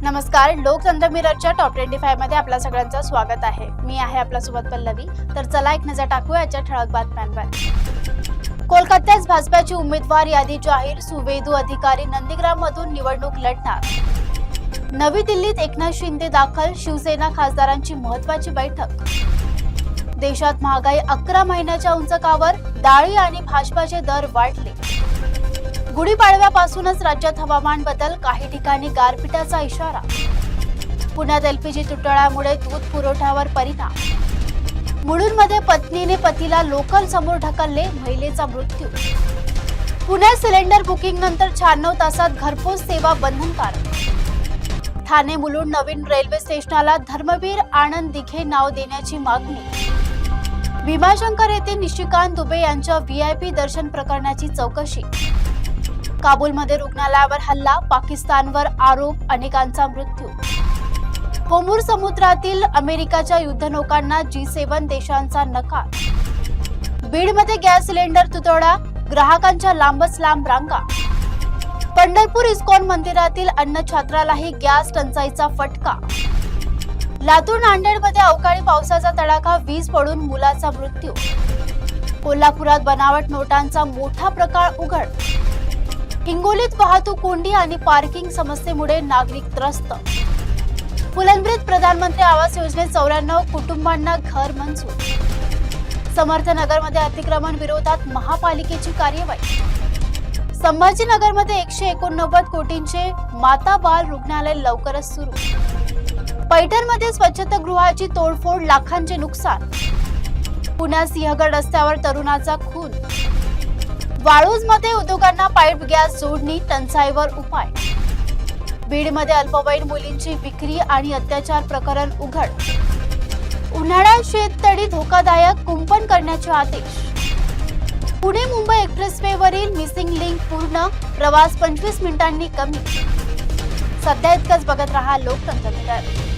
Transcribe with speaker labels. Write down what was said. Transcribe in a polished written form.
Speaker 1: नमस्कार, लोकतंत्र मिररच्या टॉप 25 मध्ये आपल्या सगळ्यांचं स्वागत आहे। मी आहे आपल्यासोबत पल्लवी। तर चला एक नजर टाकूया आजच्या ठळक बातम्यांवर। कोलकात्यात भाजपाची उमेदवार यादी जाहीर, सुवेदू अधिकारी नंदीग्राम मधून निवडणूक लढणार। नवी दिल्लीत एकनाथ शिंदे दाखल, शिवसेना खासदारांची महत्त्वाची बैठक। देशात महागाई 11 महिन्याच्या उंचकावर, डाळी आणि भाजपाचे दर वाढले। गुढीपाडव्यापासूनच राज्यात हवामान बदल, काही ठिकाणी गारपिटाचा इशारा। पुण्यात एलपीजी तुटवड्यामुळे दूध पुरवठ्यावर परिणाम। मुलुंडमध्ये पत्नीने पतीला लोकल समोर ढकलले, महिलेचा मृत्यू। पुण्यात सिलेंडर बुकिंग नंतर 96 तासात घरपोच सेवा बंधनकारक। ठाणे मुलुंड नवीन रेल्वे स्टेशनला धर्मवीर आनंद दिघे नाव देण्याची मागणी। भीमाशंकर येथे निशिकांत दुबे यांच्या व्हीआयपी दर्शन प्रकरणाची चौकशी। काबूलमध्ये रुग्णालयावर हल्ला, पाकिस्तानवर आरोप, अनेकांचा मृत्यू। होमूर समुद्रातील अमेरिकाच्या युद्धनौकांना G7 देशांचा नकार। बीडमध्ये गॅस सिलेंडर तुटवडा, ग्राहकांच्या लांबच लांब रांगा। पंढरपूर इस्कॉन मंदिरातील अन्नछत्रालाही गॅस टंचाईचा फटका। लातूर नांदेडमध्ये अवकाळी पावसाचा तडाखा, वीज पडून मुलाचा मृत्यू। कोल्हापुरात बनावट नोटांचा मोठा प्रकार उघड। हिंगोलीत वाहतूक कोंडी आणि पार्किंग समस्येमुळे नागरिक त्रस्त। फुलंब्रीत प्रधानमंत्री आवास योजनेत 94 कुटुंबांना घर मंजूर। समर्थनगरमध्ये अतिक्रमण विरोधात महापालिकेची कार्यवाही। संभाजीनगरमध्ये 189 कोटींचे माता बाल रुग्णालय लवकरच सुरू। पैठणमध्ये स्वच्छतागृहाची तोडफोड, लाखांचे नुकसान। पुण्यात सिंहगड रस्त्यावर तरुणाचा खून। वाळूजमध्ये उद्योगांना पाईप गॅस जोडणी, टंचाईवर उपाय। बीडमध्ये अल्पवयीन मुलींची विक्री आणि अत्याचार प्रकरण उघड। उन्हाळ्यात शेततळी धोकादायक, कुंपण करण्याचे आदेश। पुणे मुंबई एक्सप्रेसवेवरील मिसिंग लिंक पूर्ण, प्रवास 25 मिनिटांनी कमी। सध्या इतकंच, बघत रहा लोकतंत्र मिरर।